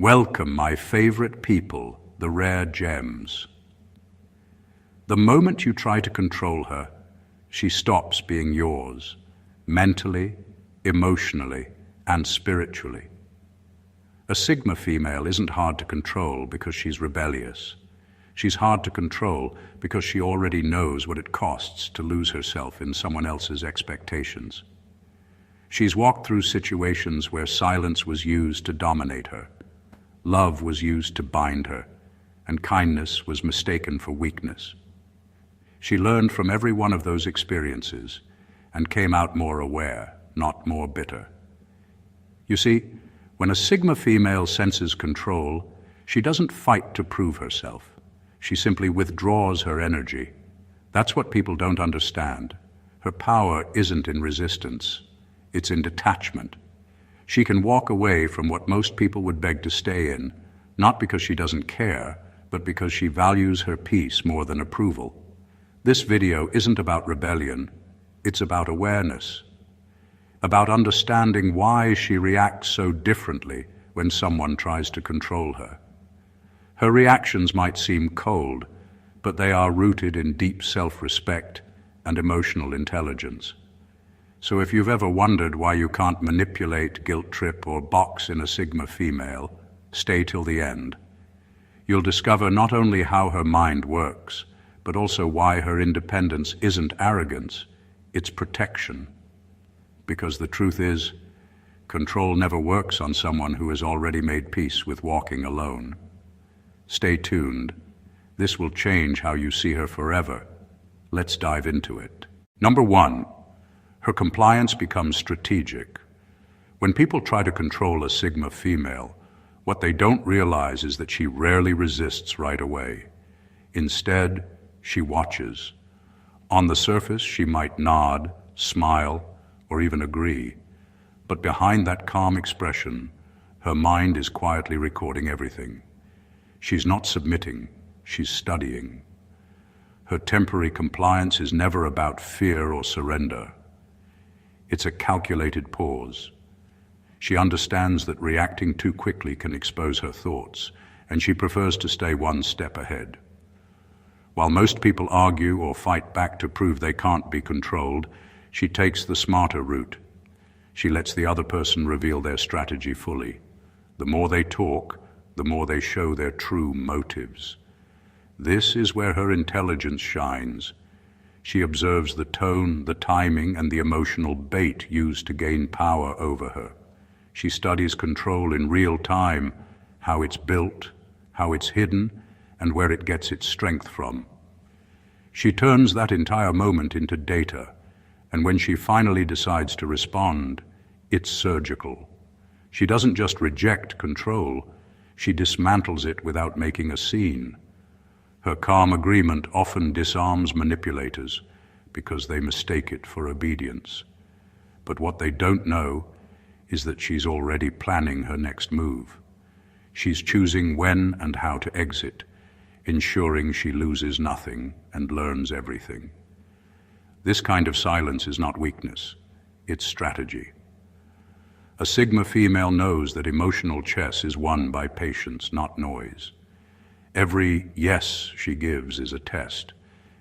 Welcome, my favorite people, the rare gems. The moment you try to control her, she stops being yours, mentally, emotionally, and spiritually. A Sigma female isn't hard to control because she's rebellious. She's hard to control because she already knows what it costs to lose herself in someone else's expectations. She's walked through situations where silence was used to dominate her, love was used to bind her, and kindness was mistaken for weakness. She learned from every one of those experiences and came out more aware, not more bitter. You see, when a Sigma female senses control, she doesn't fight to prove herself. She simply withdraws her energy. That's what people don't understand. Her power isn't in resistance, it's in detachment. She can walk away from what most people would beg to stay in, not because she doesn't care, but because she values her peace more than approval. This video isn't about rebellion, it's about awareness, about understanding why she reacts so differently when someone tries to control her. Her reactions might seem cold, but they are rooted in deep self-respect and emotional intelligence. So if you've ever wondered why you can't manipulate, guilt trip, or box in a Sigma female, stay till the end. You'll discover not only how her mind works, but also why her independence isn't arrogance, it's protection. Because the truth is, control never works on someone who has already made peace with walking alone. Stay tuned. This will change how you see her forever. Let's dive into it. Number 1, her compliance becomes strategic. When people try to control a Sigma female, what they don't realize is that she rarely resists right away. Instead, she watches. On the surface, she might nod, smile, or even agree. But behind that calm expression, her mind is quietly recording everything. She's not submitting, she's studying. Her temporary compliance is never about fear or surrender. It's a calculated pause. She understands that reacting too quickly can expose her thoughts, and she prefers to stay one step ahead. While most people argue or fight back to prove they can't be controlled, she takes the smarter route. She lets the other person reveal their strategy fully. The more they talk, the more they show their true motives. This is where her intelligence shines. She observes the tone, the timing, and the emotional bait used to gain power over her. She studies control in real time, how it's built, how it's hidden, and where it gets its strength from. She turns that entire moment into data, and when she finally decides to respond, it's surgical. She doesn't just reject control, she dismantles it without making a scene. Her calm agreement often disarms manipulators because they mistake it for obedience. But what they don't know is that she's already planning her next move. She's choosing when and how to exit, ensuring she loses nothing and learns everything. This kind of silence is not weakness, it's strategy. A Sigma female knows that emotional chess is won by patience, not noise. Every yes she gives is a test,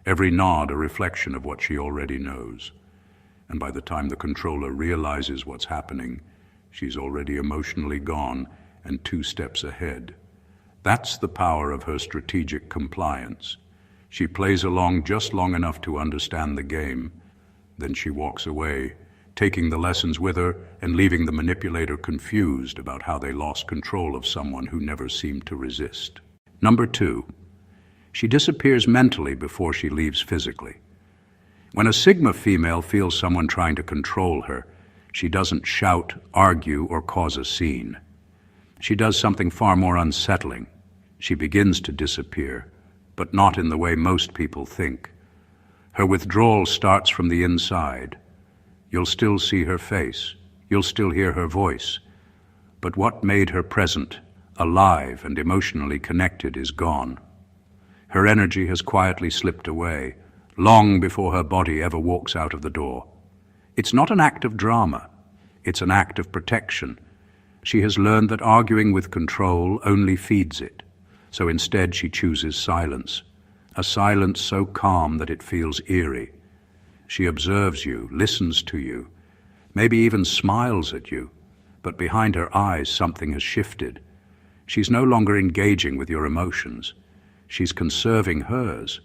every nod a reflection of what she already knows. And by the time the controller realizes what's happening, she's already emotionally gone and 2 steps ahead. That's the power of her strategic compliance. She plays along just long enough to understand the game, then she walks away, taking the lessons with her and leaving the manipulator confused about how they lost control of someone who never seemed to resist. Number 2, she disappears mentally before she leaves physically. When a Sigma female feels someone trying to control her, she doesn't shout, argue, or cause a scene. She does something far more unsettling. She begins to disappear, but not in the way most people think. Her withdrawal starts from the inside. You'll still see her face, you'll still hear her voice, but what made her present, alive and emotionally connected is gone. Her energy has quietly slipped away, long before her body ever walks out of the door. It's not an act of drama, it's an act of protection. She has learned that arguing with control only feeds it, so instead she chooses silence, a silence so calm that it feels eerie. She observes you, listens to you, maybe even smiles at you, but behind her eyes something has shifted. She's no longer engaging with your emotions. She's conserving hers.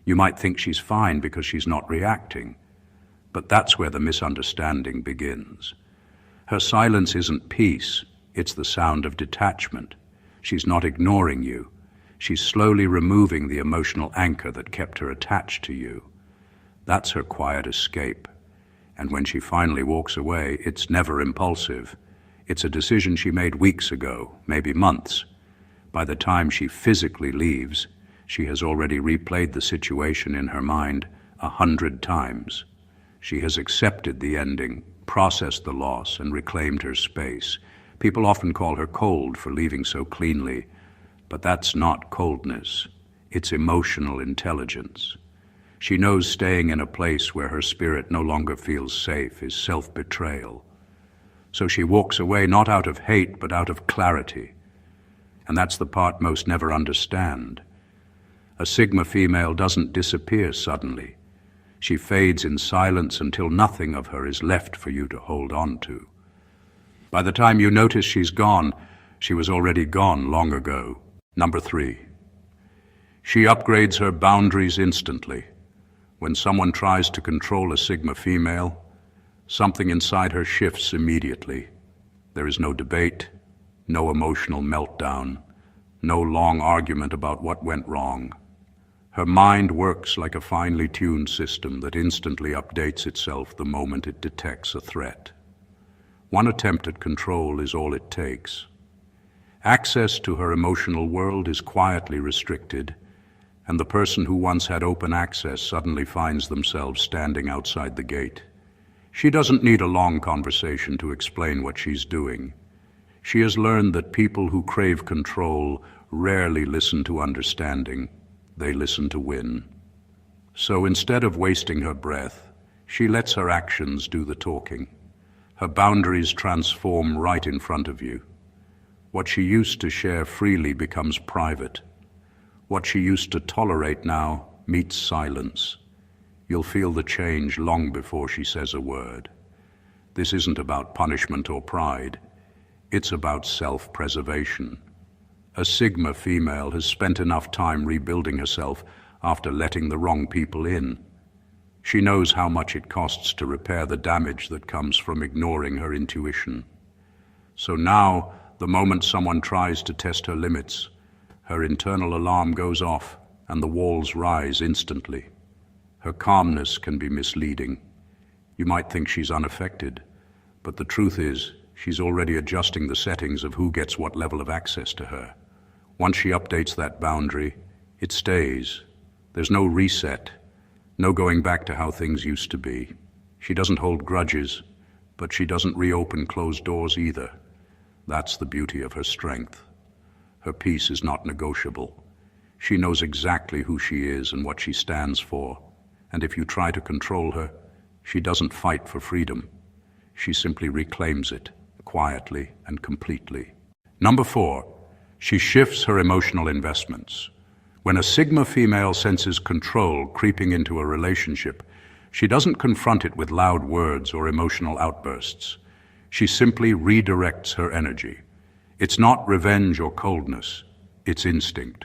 You might think she's fine because she's not reacting, but that's where the misunderstanding begins. Her silence isn't peace, it's the sound of detachment. She's not ignoring you. She's slowly removing the emotional anchor that kept her attached to you. That's her quiet escape. And when she finally walks away, it's never impulsive. It's a decision she made weeks ago, maybe months. By the time she physically leaves, she has already replayed the situation in her mind 100 times. She has accepted the ending, processed the loss, and reclaimed her space. People often call her cold for leaving so cleanly, but that's not coldness. It's emotional intelligence. She knows staying in a place where her spirit no longer feels safe is self-betrayal. So she walks away not out of hate, but out of clarity. And that's the part most never understand. A Sigma female doesn't disappear suddenly. She fades in silence until nothing of her is left for you to hold on to. By the time you notice she's gone, she was already gone long ago. Number 3. She upgrades her boundaries instantly. When someone tries to control a Sigma female, something inside her shifts immediately. There is no debate, no emotional meltdown, no long argument about what went wrong. Her mind works like a finely tuned system that instantly updates itself the moment it detects a threat. One attempt at control is all it takes. Access to her emotional world is quietly restricted, and the person who once had open access suddenly finds themselves standing outside the gate. She doesn't need a long conversation to explain what she's doing. She has learned that people who crave control rarely listen to understanding. They listen to win. So instead of wasting her breath, she lets her actions do the talking. Her boundaries transform right in front of you. What she used to share freely becomes private. What she used to tolerate now meets silence. You'll feel the change long before she says a word. This isn't about punishment or pride. It's about self-preservation. A Sigma female has spent enough time rebuilding herself after letting the wrong people in. She knows how much it costs to repair the damage that comes from ignoring her intuition. So now, the moment someone tries to test her limits, her internal alarm goes off and the walls rise instantly. Her calmness can be misleading. You might think she's unaffected, but the truth is, she's already adjusting the settings of who gets what level of access to her. Once she updates that boundary, it stays. There's no reset, no going back to how things used to be. She doesn't hold grudges, but she doesn't reopen closed doors either. That's the beauty of her strength. Her peace is not negotiable. She knows exactly who she is and what she stands for. And if you try to control her, she doesn't fight for freedom. She simply reclaims it, quietly and completely. Number 4, she shifts her emotional investments. When a Sigma female senses control creeping into a relationship, she doesn't confront it with loud words or emotional outbursts. She simply redirects her energy. It's not revenge or coldness, it's instinct.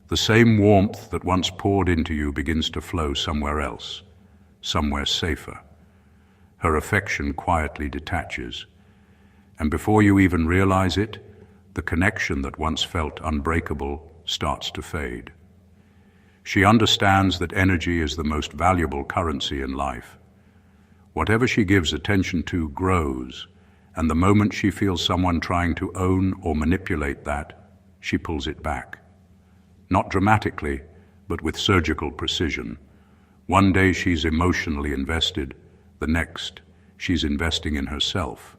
The same warmth that once poured into you begins to flow somewhere else, somewhere safer. Her affection quietly detaches, and before you even realize it, the connection that once felt unbreakable starts to fade. She understands that energy is the most valuable currency in life. Whatever she gives attention to grows, and the moment she feels someone trying to own or manipulate that, she pulls it back. Not dramatically, but with surgical precision. One day she's emotionally invested, the next she's investing in herself.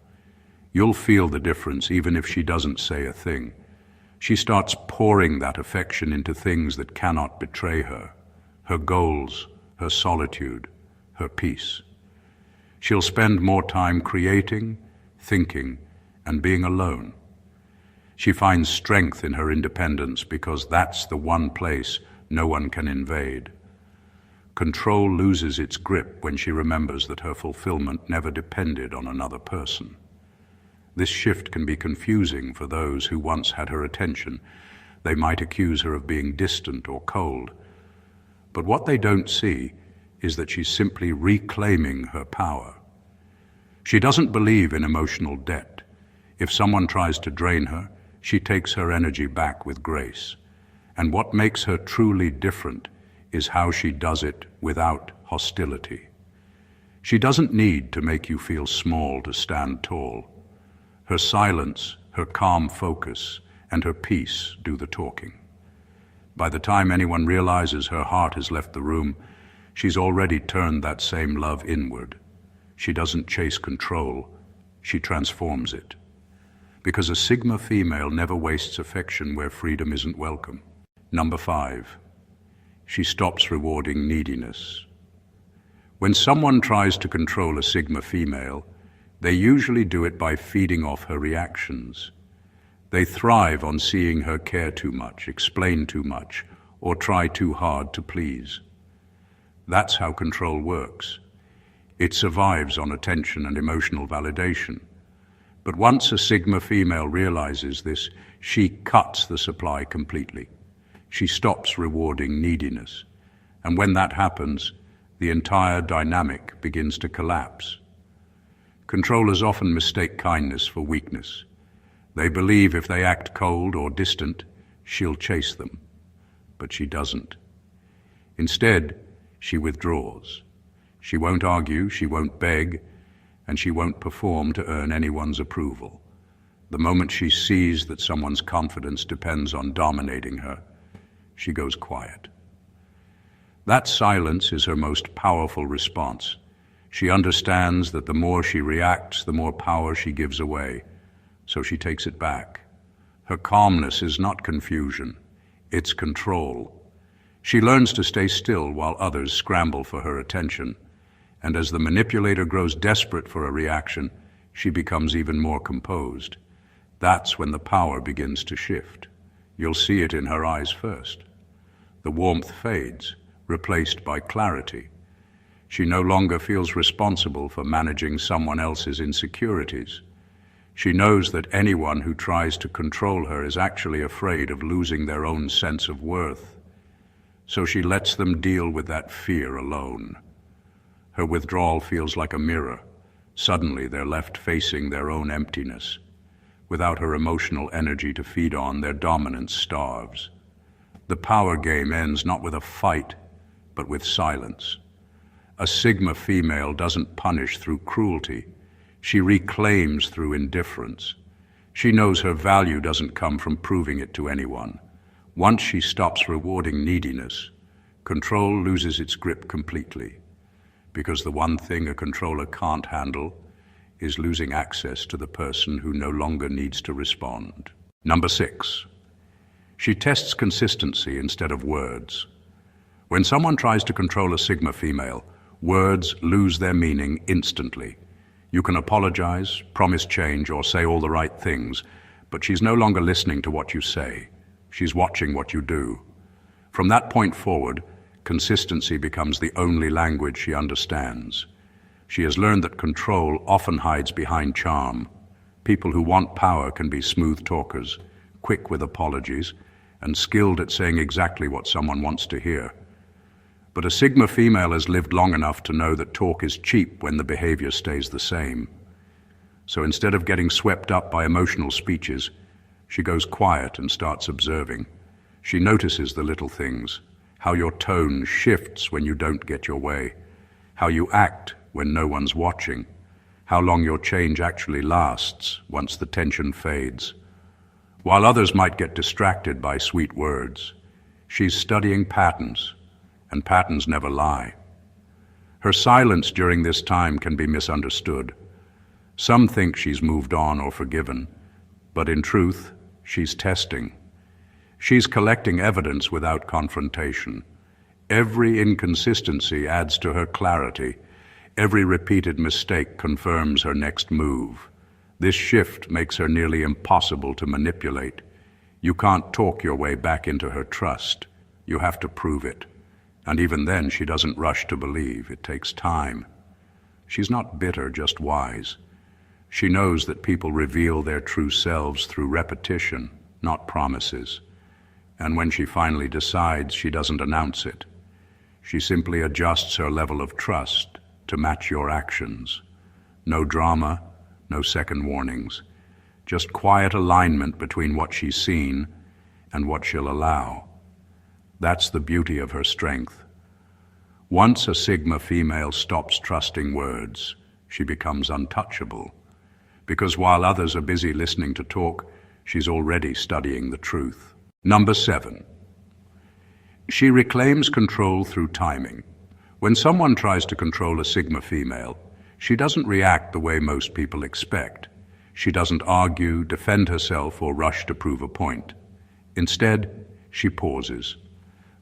You'll feel the difference even if she doesn't say a thing. She starts pouring that affection into things that cannot betray her, her goals, her solitude, her peace. She'll spend more time creating, thinking, and being alone. She finds strength in her independence because that's the one place no one can invade. Control loses its grip when she remembers that her fulfillment never depended on another person. This shift can be confusing for those who once had her attention. They might accuse her of being distant or cold. But what they don't see is that she's simply reclaiming her power. She doesn't believe in emotional debt. If someone tries to drain her, she takes her energy back with grace. And what makes her truly different is how she does it without hostility. She doesn't need to make you feel small to stand tall. Her silence, her calm focus, and her peace do the talking. By the time anyone realizes her heart has left the room, she's already turned that same love inward. She doesn't chase control, she transforms it. Because a Sigma female never wastes affection where freedom isn't welcome. Number 5. She stops rewarding neediness. When someone tries to control a Sigma female, they usually do it by feeding off her reactions. They thrive on seeing her care too much, explain too much, or try too hard to please. That's how control works. It survives on attention and emotional validation. But once a Sigma female realizes this, she cuts the supply completely. She stops rewarding neediness. And when that happens, the entire dynamic begins to collapse. Controllers often mistake kindness for weakness. They believe if they act cold or distant, she'll chase them. But she doesn't. Instead, she withdraws. She won't argue, she won't beg, and she won't perform to earn anyone's approval. The moment she sees that someone's confidence depends on dominating her, she goes quiet. That silence is her most powerful response. She understands that the more she reacts, the more power she gives away, so she takes it back. Her calmness is not confusion, it's control. She learns to stay still while others scramble for her attention, and as the manipulator grows desperate for a reaction, she becomes even more composed. That's when the power begins to shift. You'll see it in her eyes first. The warmth fades, replaced by clarity. She no longer feels responsible for managing someone else's insecurities. She knows that anyone who tries to control her is actually afraid of losing their own sense of worth. So she lets them deal with that fear alone. Her withdrawal feels like a mirror. Suddenly they're left facing their own emptiness. Without her emotional energy to feed on, their dominance starves. The power game ends not with a fight, but with silence. A Sigma female doesn't punish through cruelty. She reclaims through indifference. She knows her value doesn't come from proving it to anyone. Once she stops rewarding neediness, control loses its grip completely. Because the one thing a controller can't handle is losing access to the person who no longer needs to respond. Number 6. She tests consistency instead of words. When someone tries to control a Sigma female, words lose their meaning instantly. You can apologize, promise change, or say all the right things, but she's no longer listening to what you say. She's watching what you do. From that point forward, consistency becomes the only language she understands. She has learned that control often hides behind charm. People who want power can be smooth talkers, quick with apologies, and skilled at saying exactly what someone wants to hear. But a Sigma female has lived long enough to know that talk is cheap when the behavior stays the same. So instead of getting swept up by emotional speeches, she goes quiet and starts observing. She notices the little things, how your tone shifts when you don't get your way, how you act when no one's watching, how long your change actually lasts once the tension fades. While others might get distracted by sweet words, she's studying patterns, and patterns never lie. Her silence during this time can be misunderstood. Some think she's moved on or forgiven, but in truth, she's testing. She's collecting evidence without confrontation. Every inconsistency adds to her clarity. Every repeated mistake confirms her next move. This shift makes her nearly impossible to manipulate. You can't talk your way back into her trust. You have to prove it. And even then, she doesn't rush to believe. It takes time. She's not bitter, just wise. She knows that people reveal their true selves through repetition, not promises. And when she finally decides, she doesn't announce it. She simply adjusts her level of trust to match your actions. No drama, no second warnings. Just quiet alignment between what she's seen and what she'll allow. That's the beauty of her strength. Once a Sigma female stops trusting words, she becomes untouchable. Because while others are busy listening to talk, she's already studying the truth. Number 7. She reclaims control through timing. When someone tries to control a Sigma female, she doesn't react the way most people expect. She doesn't argue, defend herself, or rush to prove a point. Instead, she pauses.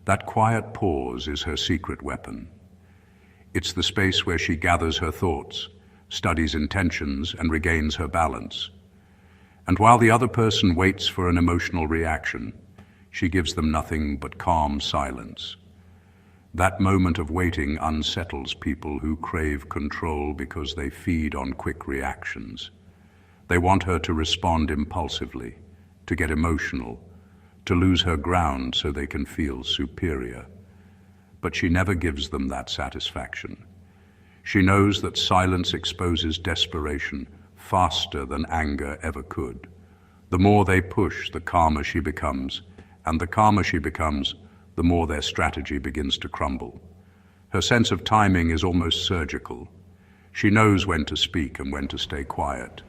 That quiet pause is her secret weapon. It's the space where she gathers her thoughts, studies intentions, and regains her balance. And while the other person waits for an emotional reaction, she gives them nothing but calm silence. That moment of waiting unsettles people who crave control because they feed on quick reactions. They want her to respond impulsively, to get emotional, to lose her ground so they can feel superior. But she never gives them that satisfaction. She knows that silence exposes desperation faster than anger ever could. The more they push, the calmer she becomes, and the calmer she becomes, the more their strategy begins to crumble. Her sense of timing is almost surgical. She knows when to speak and when to stay quiet.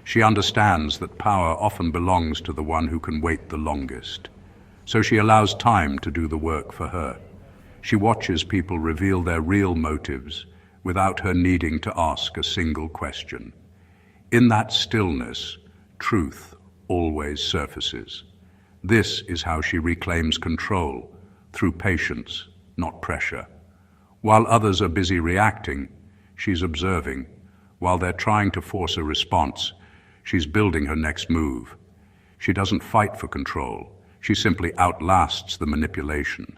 She understands that power often belongs to the one who can wait the longest. So she allows time to do the work for her. She watches people reveal their real motives without her needing to ask a single question. In that stillness, truth always surfaces. This is how she reclaims control, through patience, not pressure. While others are busy reacting, she's observing. While they're trying to force a response, she's building her next move. She doesn't fight for control. She simply outlasts the manipulation.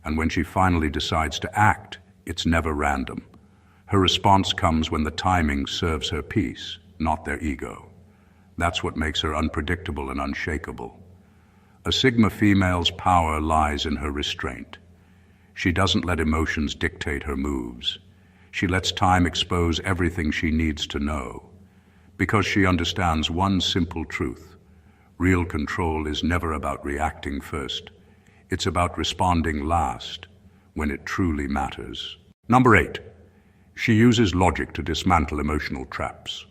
And when she finally decides to act, it's never random. Her response comes when the timing serves her peace, not their ego. That's what makes her unpredictable and unshakable. A Sigma female's power lies in her restraint. She doesn't let emotions dictate her moves. She lets time expose everything she needs to know. Because she understands one simple truth. Real control is never about reacting first. It's about responding last, when it truly matters. Number 8. She uses logic to dismantle emotional traps.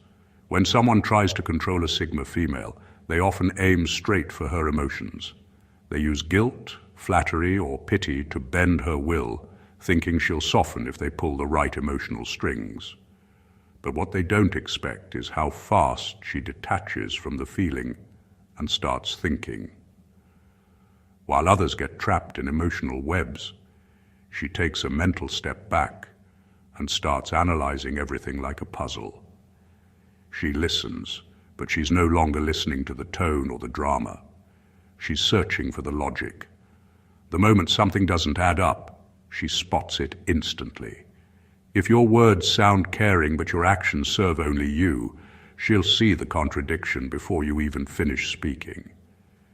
When someone tries to control a Sigma female, they often aim straight for her emotions. They use guilt, flattery, or pity to bend her will, thinking she'll soften if they pull the right emotional strings. But what they don't expect is how fast she detaches from the feeling and starts thinking. While others get trapped in emotional webs, she takes a mental step back and starts analyzing everything like a puzzle. She listens, but she's no longer listening to the tone or the drama. She's searching for the logic. The moment something doesn't add up, she spots it instantly. If your words sound caring but your actions serve only you, she'll see the contradiction before you even finish speaking.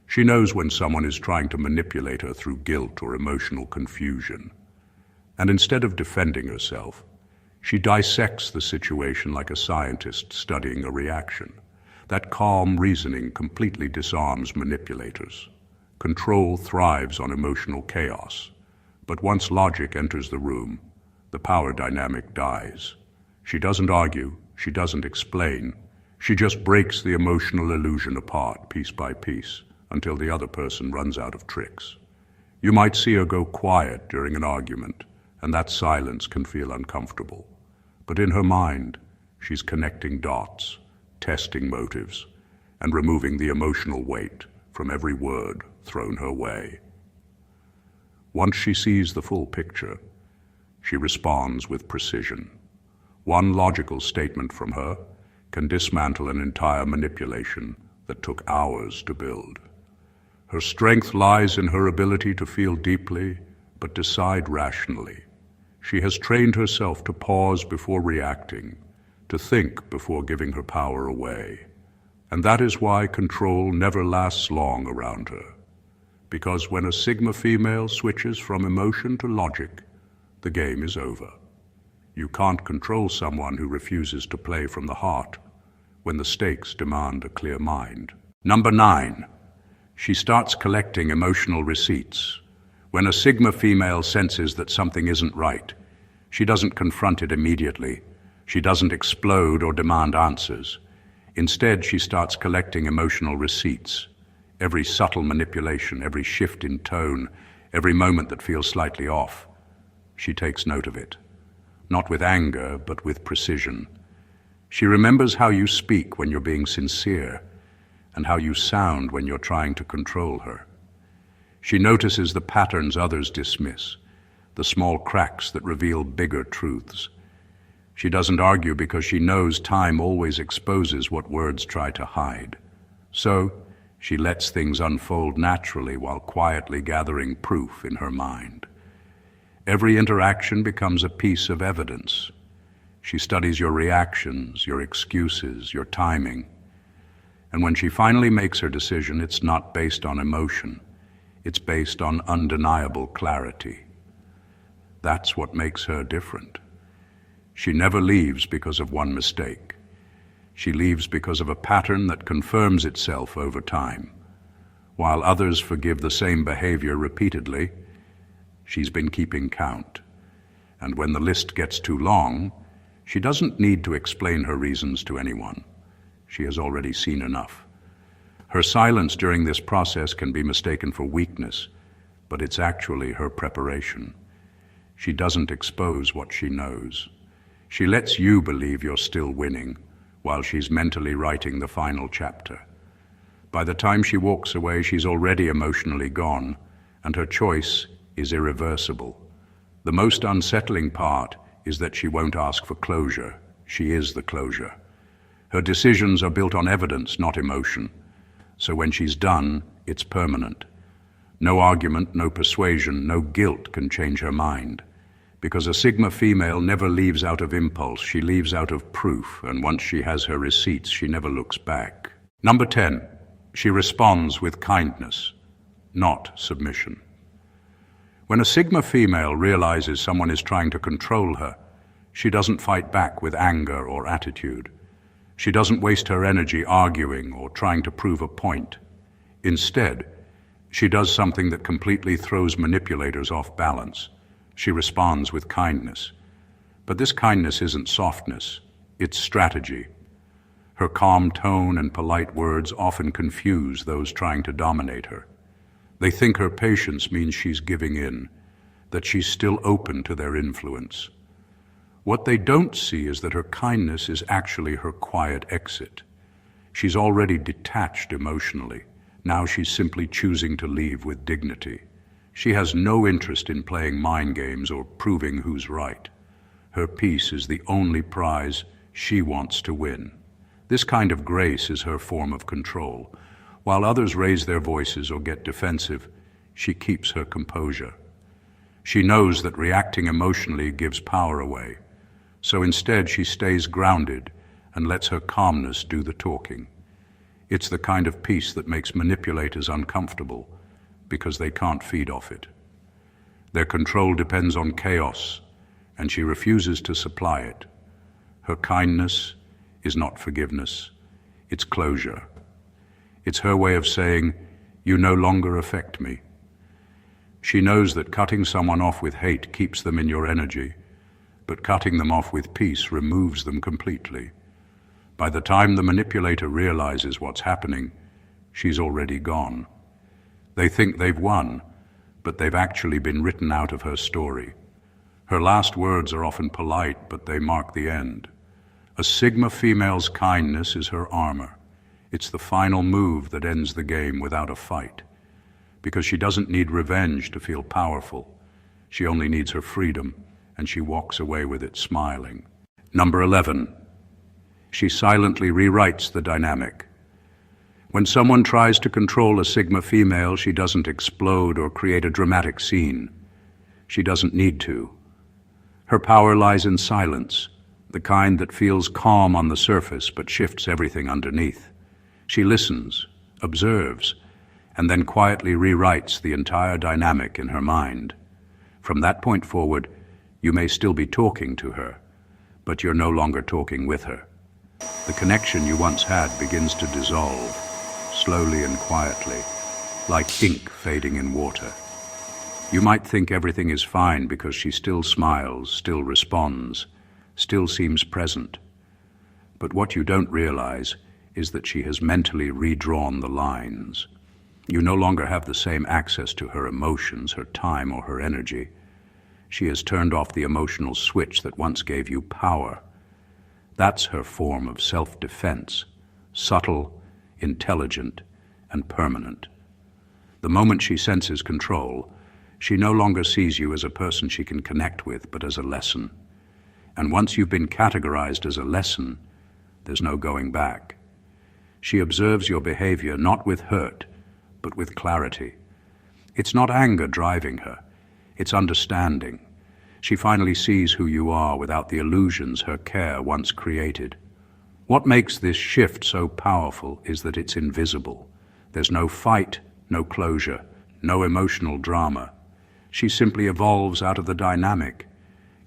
She knows when someone is trying to manipulate her through guilt or emotional confusion. And instead of defending herself, she dissects the situation like a scientist studying a reaction. That calm reasoning completely disarms manipulators. Control thrives on emotional chaos, but once logic enters the room, the power dynamic dies. She doesn't argue, she doesn't explain, she just breaks the emotional illusion apart piece by piece until the other person runs out of tricks. You might see her go quiet during an argument, and that silence can feel uncomfortable. But in her mind, she's connecting dots, testing motives, and removing the emotional weight from every word thrown her way. Once she sees the full picture, she responds with precision. One logical statement from her can dismantle an entire manipulation that took hours to build. Her strength lies in her ability to feel deeply, but decide rationally. She has trained herself to pause before reacting, to think before giving her power away. And that is why control never lasts long around her. Because when a Sigma female switches from emotion to logic, the game is over. You can't control someone who refuses to play from the heart when the stakes demand a clear mind. Number 9, she starts collecting emotional receipts. When a Sigma female senses that something isn't right, she doesn't confront it immediately. She doesn't explode or demand answers. Instead, she starts collecting emotional receipts. Every subtle manipulation, every shift in tone, every moment that feels slightly off, she takes note of it. Not with anger, but with precision. She remembers how you speak when you're being sincere, and how you sound when you're trying to control her. She notices the patterns others dismiss, the small cracks that reveal bigger truths. She doesn't argue because she knows time always exposes what words try to hide. So, she lets things unfold naturally while quietly gathering proof in her mind. Every interaction becomes a piece of evidence. She studies your reactions, your excuses, your timing. And when she finally makes her decision, it's not based on emotion. It's based on undeniable clarity. That's what makes her different. She never leaves because of one mistake. She leaves because of a pattern that confirms itself over time. While others forgive the same behavior repeatedly, she's been keeping count. And when the list gets too long, she doesn't need to explain her reasons to anyone. She has already seen enough. Her silence during this process can be mistaken for weakness, but it's actually her preparation. She doesn't expose what she knows. She lets you believe you're still winning, while she's mentally writing the final chapter. By the time she walks away, she's already emotionally gone, and her choice is irreversible. The most unsettling part is that she won't ask for closure. She is the closure. Her decisions are built on evidence, not emotion. So when she's done, it's permanent. No argument, no persuasion, no guilt can change her mind. Because a Sigma female never leaves out of impulse, she leaves out of proof, and once she has her receipts, she never looks back. Number 10, she responds with kindness, not submission. When a Sigma female realizes someone is trying to control her, she doesn't fight back with anger or attitude. She doesn't waste her energy arguing or trying to prove a point. Instead, she does something that completely throws manipulators off balance. She responds with kindness. But this kindness isn't softness, it's strategy. Her calm tone and polite words often confuse those trying to dominate her. They think her patience means she's giving in, that she's still open to their influence. What they don't see is that her kindness is actually her quiet exit. She's already detached emotionally. Now she's simply choosing to leave with dignity. She has no interest in playing mind games or proving who's right. Her peace is the only prize she wants to win. This kind of grace is her form of control. While others raise their voices or get defensive, she keeps her composure. She knows that reacting emotionally gives power away. So instead, she stays grounded and lets her calmness do the talking. It's the kind of peace that makes manipulators uncomfortable because they can't feed off it. Their control depends on chaos, and she refuses to supply it. Her kindness is not forgiveness, it's closure. It's her way of saying, you no longer affect me. She knows that cutting someone off with hate keeps them in your energy, but cutting them off with peace removes them completely. By the time the manipulator realizes what's happening, she's already gone. They think they've won, but they've actually been written out of her story. Her last words are often polite, but they mark the end. A Sigma female's kindness is her armor. It's the final move that ends the game without a fight. Because she doesn't need revenge to feel powerful. She only needs her freedom, and she walks away with it smiling. Number 11. She silently rewrites the dynamic. When someone tries to control a Sigma female, she doesn't explode or create a dramatic scene. She doesn't need to. Her power lies in silence, the kind that feels calm on the surface but shifts everything underneath. She listens, observes, and then quietly rewrites the entire dynamic in her mind. From that point forward, you may still be talking to her, but you're no longer talking with her. The connection you once had begins to dissolve, slowly and quietly, like ink fading in water. You might think everything is fine because she still smiles, still responds, still seems present. But what you don't realize is that she has mentally redrawn the lines. You no longer have the same access to her emotions, her time, or her energy. She has turned off the emotional switch that once gave you power. That's her form of self-defense, subtle, intelligent, and permanent. The moment she senses control, she no longer sees you as a person she can connect with, but as a lesson. And once you've been categorized as a lesson, there's no going back. She observes your behavior not with hurt, but with clarity. It's not anger driving her, it's understanding. She finally sees who you are without the illusions her care once created. What makes this shift so powerful is that it's invisible. There's no fight, no closure, no emotional drama. She simply evolves out of the dynamic.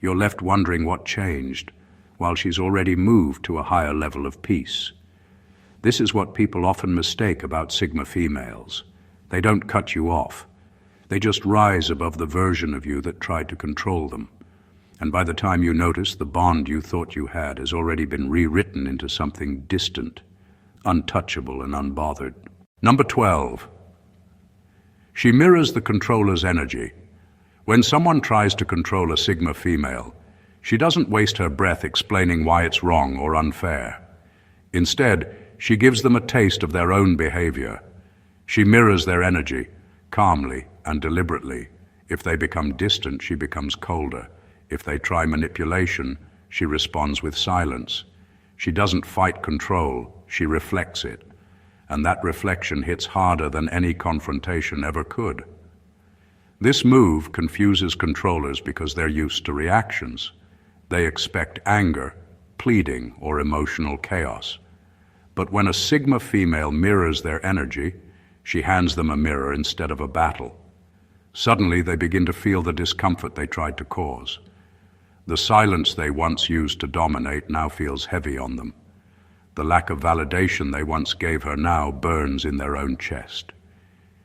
You're left wondering what changed, while she's already moved to a higher level of peace. This is what people often mistake about Sigma females. They don't cut you off. They just rise above the version of you that tried to control them. And by the time you notice, the bond you thought you had has already been rewritten into something distant, untouchable and unbothered. Number 12. She mirrors the controller's energy. When someone tries to control a Sigma female, she doesn't waste her breath explaining why it's wrong or unfair. Instead, she gives them a taste of their own behavior. She mirrors their energy, calmly and deliberately. If they become distant, she becomes colder. If they try manipulation, she responds with silence. She doesn't fight control, she reflects it. And that reflection hits harder than any confrontation ever could. This move confuses controllers because they're used to reactions. They expect anger, pleading, or emotional chaos. But when a Sigma female mirrors their energy, she hands them a mirror instead of a battle. Suddenly, they begin to feel the discomfort they tried to cause. The silence they once used to dominate now feels heavy on them. The lack of validation they once gave her now burns in their own chest.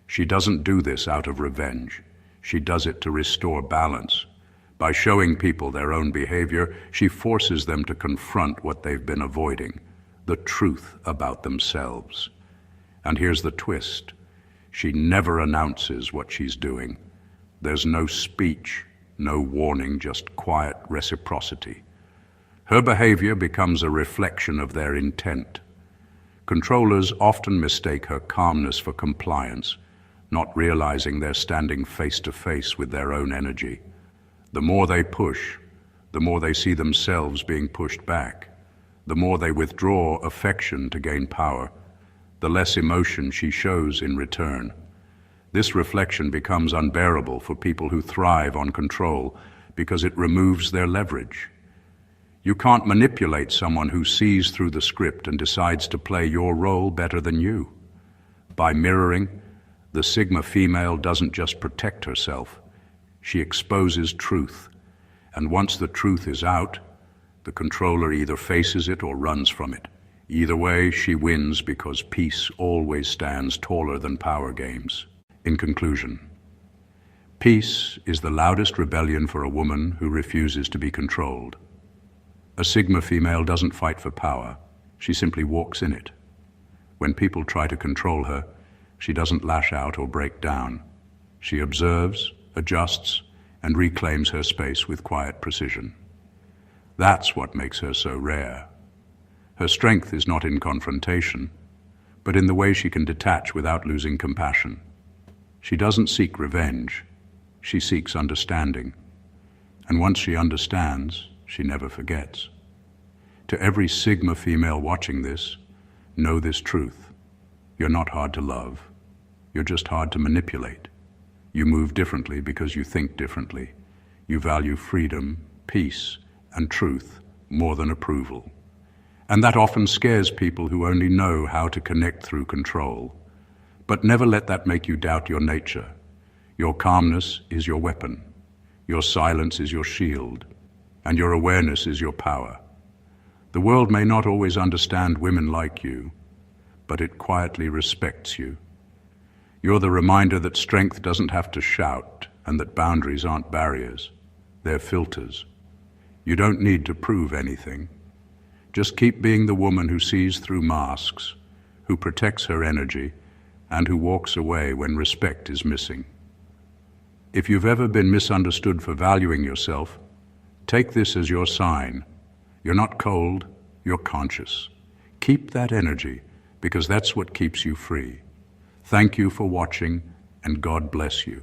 She doesn't do this out of revenge. She does it to restore balance. By showing people their own behavior, she forces them to confront what they've been avoiding, the truth about themselves. And here's the twist. She never announces what she's doing. There's no speech, no warning, just quiet reciprocity. Her behavior becomes a reflection of their intent. Controllers often mistake her calmness for compliance, not realizing they're standing face to face with their own energy. The more they push, the more they see themselves being pushed back. The more they withdraw affection to gain power, the less emotion she shows in return. This reflection becomes unbearable for people who thrive on control because it removes their leverage. You can't manipulate someone who sees through the script and decides to play your role better than you. By mirroring, the Sigma female doesn't just protect herself, she exposes truth. And once the truth is out, the controller either faces it or runs from it. Either way, she wins because peace always stands taller than power games. In conclusion, peace is the loudest rebellion for a woman who refuses to be controlled. A Sigma female doesn't fight for power, she simply walks in it. When people try to control her, she doesn't lash out or break down. She observes, adjusts, and reclaims her space with quiet precision. That's what makes her so rare. Her strength is not in confrontation, but in the way she can detach without losing compassion. She doesn't seek revenge, she seeks understanding. And once she understands, she never forgets. To every Sigma female watching this, know this truth. You're not hard to love. You're just hard to manipulate. You move differently because you think differently. You value freedom, peace, and truth more than approval. And that often scares people who only know how to connect through control. But never let that make you doubt your nature. Your calmness is your weapon. Your silence is your shield. And your awareness is your power. The world may not always understand women like you, but it quietly respects you. You're the reminder that strength doesn't have to shout and that boundaries aren't barriers. They're filters. You don't need to prove anything. Just keep being the woman who sees through masks, who protects her energy, and who walks away when respect is missing. If you've ever been misunderstood for valuing yourself, take this as your sign. You're not cold, you're conscious. Keep that energy, because that's what keeps you free. Thank you for watching, and God bless you.